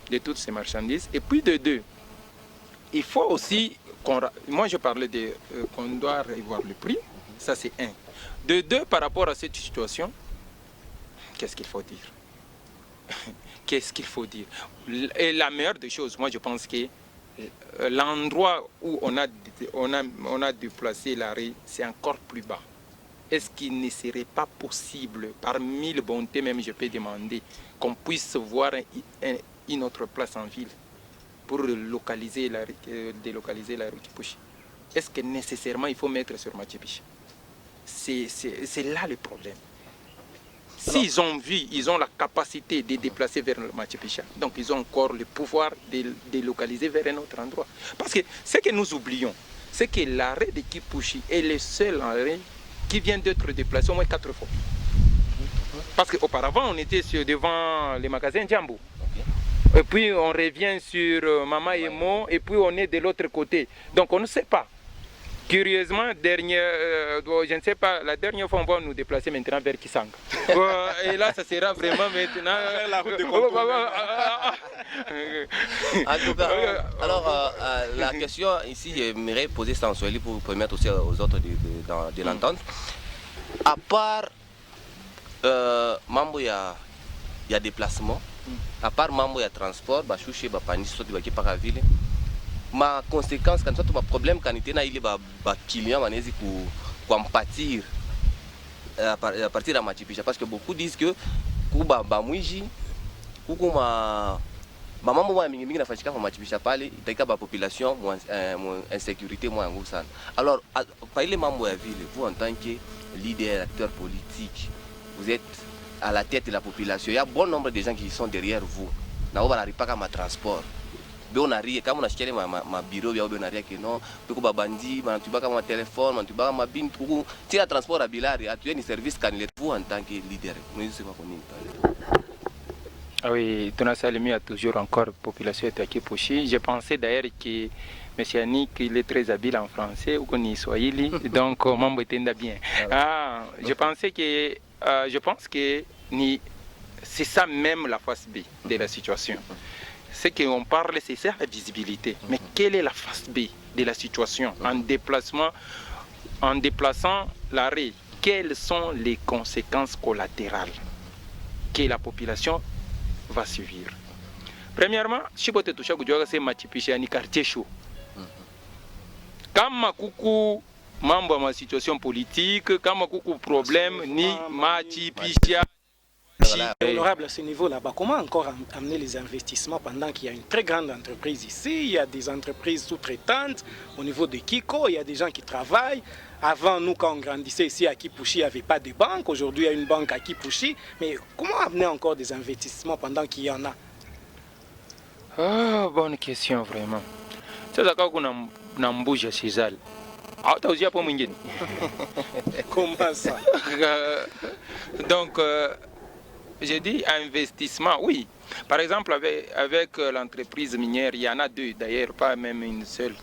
de toutes ces marchandises. Et puis de deux, il faut aussi, moi je parlais de qu'on doit revoir le prix, ça c'est un. De deux, par rapport à cette situation, qu'est-ce qu'il faut dire? Qu'est-ce qu'il faut dire? Et la meilleure des choses, moi je pense que l'endroit où on a déplacé l'arrêt, c'est encore plus bas. Est-ce qu'il ne serait pas possible, par mille bontés même je peux demander, qu'on puisse voir une autre place en ville pour délocaliser la rue Kipushi? Est-ce que nécessairement il faut mettre sur Machu Picchu? C'est là le problème. S'ils ont vu, ils ont la capacité de déplacer vers le Machu Picchu, donc ils ont encore le pouvoir de délocaliser vers un autre endroit. Parce que ce que nous oublions, c'est que l'arrêt de Kipushi est le seul arrêt qui vient d'être déplacé au moins 4 fois. Parce qu'auparavant, on était devant les magasins Djambo. Et puis on revient sur Mama Emo, et puis on est de l'autre côté. Donc on ne sait pas. Curieusement, je ne sais pas, la dernière fois on va nous déplacer maintenant vers Kisanga. Et là, ça sera vraiment maintenant la route de contour. En tout cas, alors la question ici, j'aimerais poser ça en Swahili pour permettre aussi aux autres de l'entendre. À part mambo ya déplacement, à part mambo ya transport, bashushe bapandisi sote baki paka vile. Ma conséquence quand tu as un problème quand tu as des clients qui pâtir à partir de Machu Picchu, parce que beaucoup disent que kuba bamwiji kuko mambo mwa mingi nafanyika kwa Machu Picchu pale itaika ba population insécurité moins nguvu sana. Alors par les mambo ya ville, vous en tant que leader, acteur politique, vous êtes à la tête de la population. Il y a bon nombre de gens qui sont derrière vous. Na oba la pas comme transport. Beonaria kama unashikia ma bureau ya beonaria que non peko babandi banatuba kama téléphone banatuba kama bin tuku tia transport à bilari atuye ni service kanile vous en tant que leader nous c'est pas connu. Ah oui, Tunasali a toujours encore population de Kipushi. Je pensais d'ailleurs que M. Yannick il est très habile en français ou qu'on y swahili donc mambo etenda bien. Je pensais que je pense que c'est ça même la face B de la situation. Ce qu'on parle, c'est ça la visibilité. Mais quelle est la face B de la situation en déplaçant l'arrêt? Quelles sont les conséquences collatérales que la population va subir? Premièrement, si vous êtes c'est Machu Picchu, c'est un quartier chaud. Comme kuku mambo ma situation politique, comme kuku problème ni Machu Picchu. Honorable, à ce niveau-là, comment encore amener les investissements pendant qu'il y a une très grande entreprise ici, il y a des entreprises sous-traitantes au niveau de Kiko, il y a des gens qui travaillent. Avant, nous, quand on grandissait ici à Kipushi, il n'y avait pas de banque. Aujourd'hui, il y a une banque à Kipushi. Mais comment amener encore des investissements pendant qu'il y en a? Bonne question, vraiment. C'est ça qu'on a bougé chez elle. Comment ça? Donc, j'ai dit investissement, oui. Par exemple, avec l'entreprise minière, il y en a deux d'ailleurs, pas même une seule.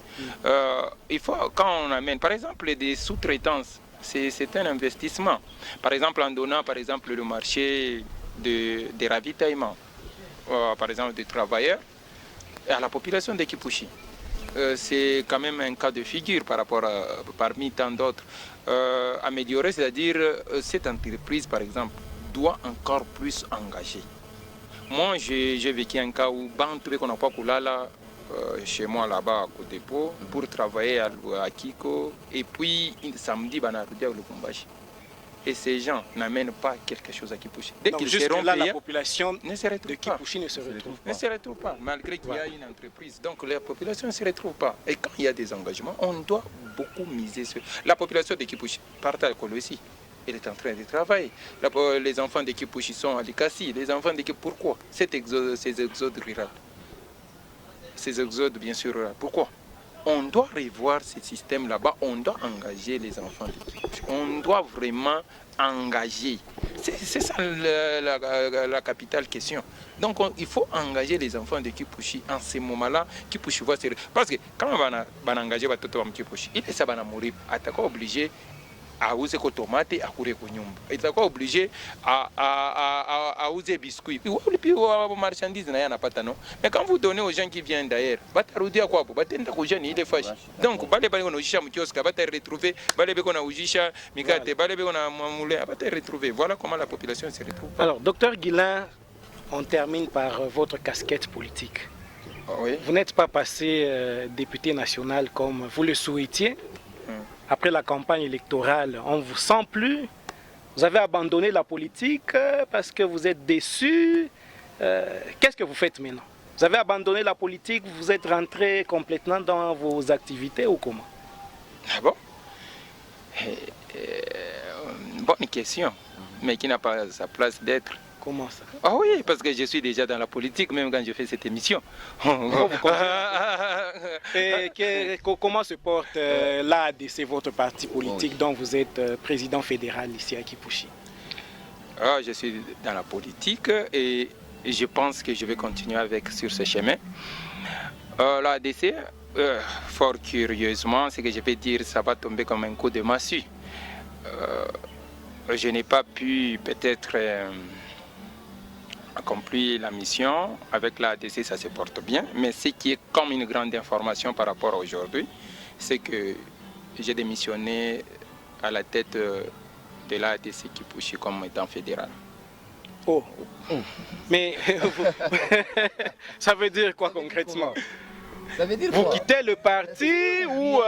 Il faut, quand on amène, par exemple, des sous-traitances, c'est un investissement. Par exemple, en donnant, par exemple, le marché de ravitaillement, par exemple, des travailleurs, à la population de Kipushi. C'est quand même un cas de figure par rapport parmi tant d'autres. Améliorer, c'est-à-dire cette entreprise, par exemple, doit encore plus engager. Moi, j'ai vécu un cas où qu'on n'a pas Kulala chez moi là-bas au dépôt pour travailler à Kiko et puis samedi, on a au Lubumbashi. Et ces gens n'amènent pas quelque chose à Kipushi. Dès qu'ils seront là, la population de Kipushi ne se retrouve pas. Ne se retrouve pas, malgré qu'il y a une entreprise. Donc la population ne se retrouve pas. Et quand il y a des engagements, on doit beaucoup miser sur... La population de Kipushi part à l'école aussi. Elle est en train de travailler. Les enfants de Kipushi sont à l'Ikasi. Les enfants de Kipushi, pourquoi ces exodes ruraux? Ces exodes, bien sûr, ruraux. Pourquoi? On doit revoir ce système là-bas. On doit engager les enfants de Kipushi. On doit vraiment engager. C'est ça la capitale question. Donc il faut engager les enfants de Kipushi en ce moment-là. Kipushi va se... Parce que quand on va engager les enfants de Kipushi, il est mourir. Attaquer obligé auze ko tomate akure ko nyumba, itakuwa obligé auze biscuit puis marchandise na yanapata non. Mais quand vous donnez aux gens qui viennent d'ailleurs, batarudia kwabo batenda kujani ile fashi. Donc bale konaujisha mkioska bata retrouver, bale konaujisha mikate, bale kona mamule bata retrouver. Voilà comment la population se retrouve. Alors docteur Guilain, on termine par votre casquette politique. Oui. Vous n'êtes pas passé député national comme vous le souhaitiez. Après la campagne électorale, on ne vous sent plus. Vous avez abandonné la politique parce que vous êtes déçu. Qu'est-ce que vous faites maintenant? Vous avez abandonné la politique, vous êtes rentré complètement dans vos activités ou comment? Ah bon? Bonne question, mais qui n'a pas sa place d'être. Comment ça? Ah oui, parce que je suis déjà dans la politique, même quand je fais cette émission. Et comment se porte l'ADC, votre parti politique dont vous êtes président fédéral ici à Kipushi? Je suis dans la politique et je pense que je vais continuer sur ce chemin. L'ADC, fort curieusement, ce que je peux dire, ça va tomber comme un coup de massue. Je n'ai pas pu peut-être accomplir la mission. Avec l'ADC, ça se porte bien. Mais ce qui est comme une grande information par rapport à aujourd'hui, c'est que j'ai démissionné à la tête de l'ADC Kipushi comme étant fédéral. Oh. Mais ça veut dire quoi concrètement? Ça veut dire vous quoi? quittez le parti ou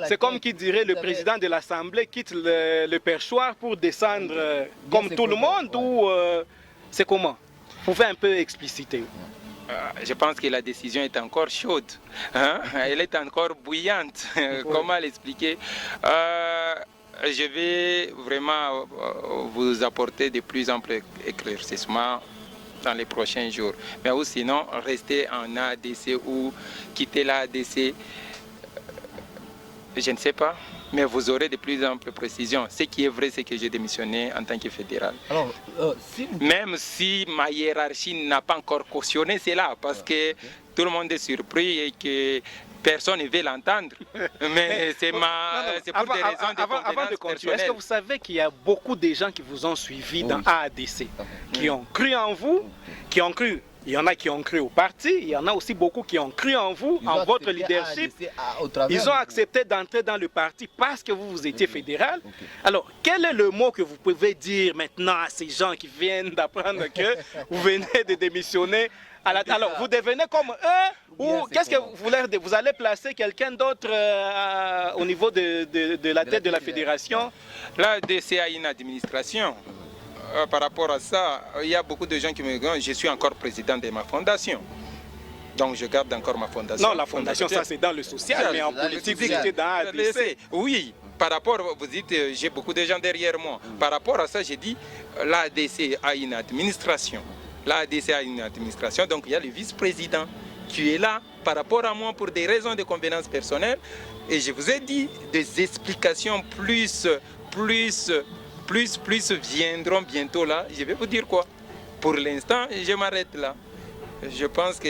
c'est comme qui dirait le président de l'Assemblée quitte le perchoir pour descendre comme tout le monde ou c'est comment? Vous pouvez un peu expliciter. Je pense que la décision est encore chaude, hein? Elle est encore bouillante. Comment l'expliquer? Je vais vraiment vous apporter de plus amples éclaircissements dans les prochains jours. Mais ou sinon, rester en ADC ou quitter l'ADC, je ne sais pas. Mais vous aurez de plus amples précisions. Ce qui est vrai, c'est que j'ai démissionné en tant que fédéral. Alors, même si ma hiérarchie n'a pas encore cautionné cela, parce que tout le monde est surpris et que personne ne veut l'entendre. Mais c'est pour des raisons de Avant de continuer, est-ce que vous savez qu'il y a beaucoup de gens qui vous ont suivi dans ADC, qui ont cru en vous, qui ont cru. Il y en a qui ont cru au parti, il y en a aussi beaucoup qui ont cru en vous, en votre leadership. Ils ont accepté d'entrer dans le parti parce que vous étiez fédéral. Alors, quel est le mot que vous pouvez dire maintenant à ces gens qui viennent d'apprendre que vous venez de démissionner? Alors, vous devenez comme eux ou qu'est-ce que vous voulez dire? Vous allez placer quelqu'un d'autre au niveau de la tête de la fédération? L'ADC a une administration. Par rapport à ça, il y a beaucoup de gens qui me disent je suis encore président de ma fondation. Donc je garde encore ma fondation. Non, la fondation, ça c'est dans le social, mais en politique, c'était dans ADC. Oui, par rapport, vous dites, j'ai beaucoup de gens derrière moi. Par rapport à ça, j'ai dit, l'ADC a une administration. L'ADC a une administration, donc il y a le vice-président qui est là par rapport à moi pour des raisons de convenance personnelle. Et je vous ai dit, des explications plus viendront bientôt là. Je vais vous dire quoi. Pour l'instant, je m'arrête là. Je pense que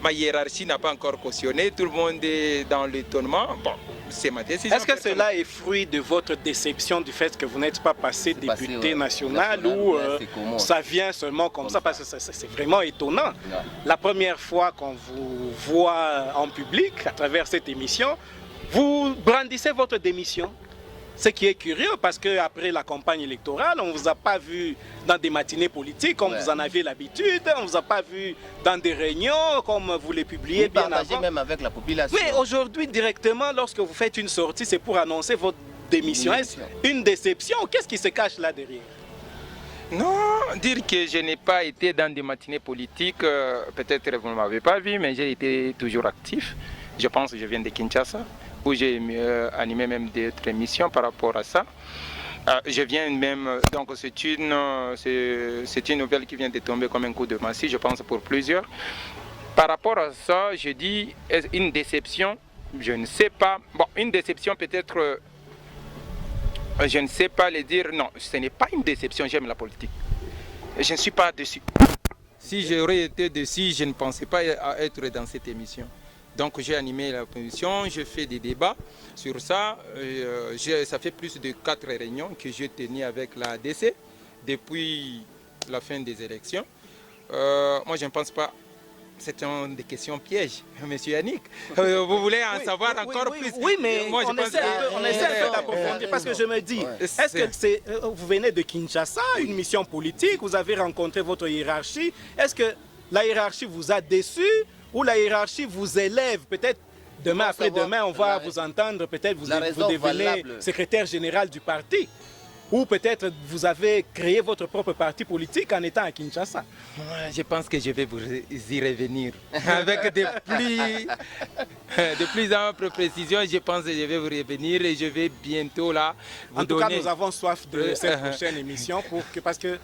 ma hiérarchie n'a pas encore cautionné. Tout le monde est dans l'étonnement. Bon, c'est ma décision. Est-ce que cela est fruit de votre déception du fait que vous n'êtes pas passé député national ou ça vient seulement comme ça? Parce que c'est vraiment étonnant. La première fois qu'on vous voit en public à travers cette émission, vous brandissez votre démission. Ce qui est curieux parce qu'après la campagne électorale, on ne vous a pas vu dans des matinées politiques comme vous en aviez l'habitude, on ne vous a pas vu dans des réunions comme vous les publiez bien avant. Même avec la population. Oui, aujourd'hui directement, lorsque vous faites une sortie, c'est pour annoncer votre démission. Est-ce une déception? Qu'est-ce qui se cache là derrière? Non, dire que je n'ai pas été dans des matinées politiques, peut-être que vous ne m'avez pas vu, mais j'ai été toujours actif. Je pense que je viens de Kinshasa, où j'ai animé même d'autres émissions par rapport à ça. Je viens même, donc c'est une nouvelle qui vient de tomber comme un coup de massue, je pense pour plusieurs. Par rapport à ça, je dis une déception, je ne sais pas. Bon, une déception peut-être, je ne sais pas le dire. Non, ce n'est pas une déception, j'aime la politique. Je ne suis pas dessus. Si j'aurais été dessus, je ne pensais pas à être dans cette émission. Donc j'ai animé la commission, je fais des débats sur ça. Ça fait plus de 4 réunions que j'ai tenues avec la ADC depuis la fin des élections. Moi je ne pense pas. C'est une des questions pièges, monsieur Yannick. Vous voulez en savoir encore plus? Oui, mais moi, on essaie un peu d'approfondir parce que je me dis, est-ce que vous venez de Kinshasa, une mission politique, vous avez rencontré votre hiérarchie, est-ce que la hiérarchie vous a déçu ou la hiérarchie vous élève? Peut-être demain, après-demain, on va vous entendre, peut-être vous devenez secrétaire général du parti. Ou peut-être vous avez créé votre propre parti politique en étant à Kinshasa. Je pense que je vais vous y revenir avec de plus amples précisions. Je pense que je vais vous revenir et je vais bientôt là vous donner... En tout cas, nous avons soif de cette prochaine émission parce que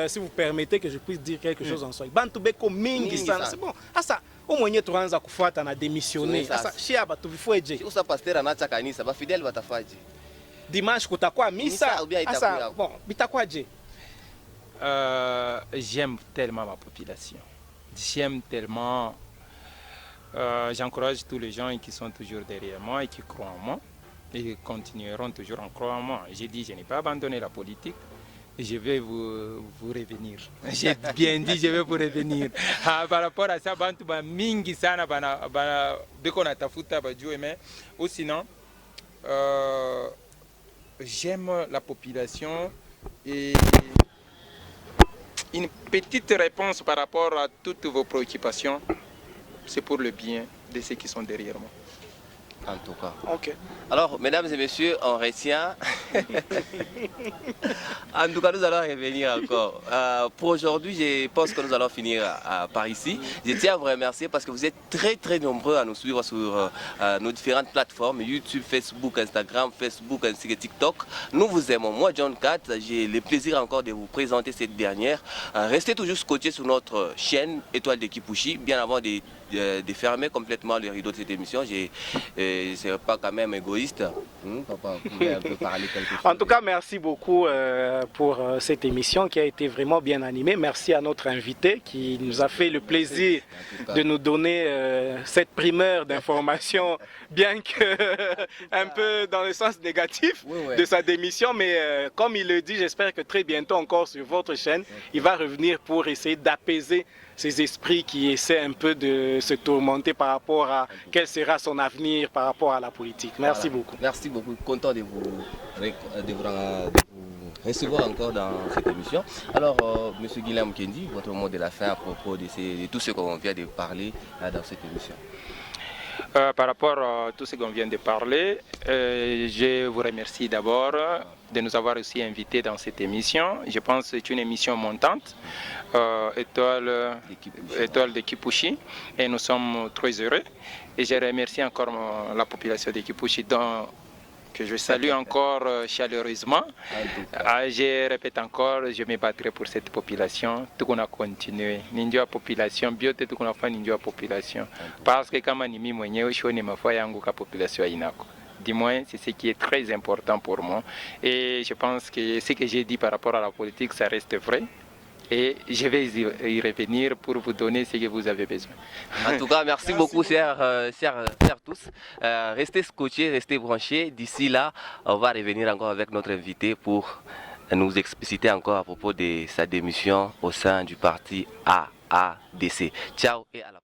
si vous permettez que je puisse dire quelque chose en soi. Bantubeko mingi sana. C'est bon. Asa au moins tuanza kufuata na démissionner. Asa shiaba tuvifueje. Usa pasteur anacha kanisa ba fidèle batafaje. Dimanche kutakuwa misa. Asa bon, bitakwaje. J'aime tellement ma population. J'aime tellement. J'encourage tous les gens qui sont toujours derrière moi et qui croient en moi et continueront toujours en croire en moi. J'ai dit, je n'ai pas abandonné la politique. Je vais vous revenir. J'ai bien dit, je vais vous revenir. Par rapport à ça, bantu ba mingi sana bana beko na tafuta ba Dieu mais ou sinon j'aime la population et une petite réponse par rapport à toutes vos préoccupations, c'est pour le bien de ceux qui sont derrière moi. En tout cas. Ok. Alors, mesdames et messieurs, on retient. En tout cas, nous allons revenir encore. Pour aujourd'hui, je pense que nous allons finir par ici. Je tiens à vous remercier parce que vous êtes très nombreux à nous suivre sur nos différentes plateformes, YouTube, Facebook, Instagram, Facebook ainsi que TikTok. Nous vous aimons. Moi, John Cat, j'ai le plaisir encore de vous présenter cette dernière. Restez toujours scotchés sur notre chaîne Étoile de Kipushi, bien avant de fermer complètement le rideau de cette émission. Je ne serai pas quand même égoïste. Papa, vous pouvez un peu parler quelque chose. En tout cas, merci beaucoup pour cette émission qui a été vraiment bien animée. Merci à notre invité qui nous a fait le plaisir de nous donner cette primeur d'information, bien que un peu dans le sens négatif de sa démission. Mais comme il le dit, j'espère que très bientôt encore sur votre chaîne, il va revenir pour essayer d'apaiser ces esprits qui essaient un peu de se tourmenter par rapport à quel sera son avenir par rapport à la politique. Merci beaucoup. Merci beaucoup. Content de vous recevoir encore dans cette émission. Alors, M. Guillaume Kendi, votre mot de la fin à propos de tout ce qu'on vient de parler dans cette émission. Par rapport à tout ce qu'on vient de parler, je vous remercie d'abord de nous avoir aussi invités dans cette émission. Je pense que c'est une émission montante, étoile de Kipushi, et nous sommes très heureux. Et je remercie encore la population de Kipushi, que je salue encore chaleureusement. Je répète encore, je me battrai pour cette population. Tout qu'on a continué. Ninja population, biote tout qu'on a fait ninja population. Parce que comme animi mwenyewe shoni mafaya yangu ka population inako. Du moins, c'est ce qui est très important pour moi. Et je pense que ce que j'ai dit par rapport à la politique, ça reste vrai. Et je vais y revenir pour vous donner ce que vous avez besoin. En tout cas, merci beaucoup, chers tous. Restez scotchés, restez branchés. D'ici là, on va revenir encore avec notre invité pour nous expliciter encore à propos de sa démission au sein du parti AADC. Ciao et à la prochaine.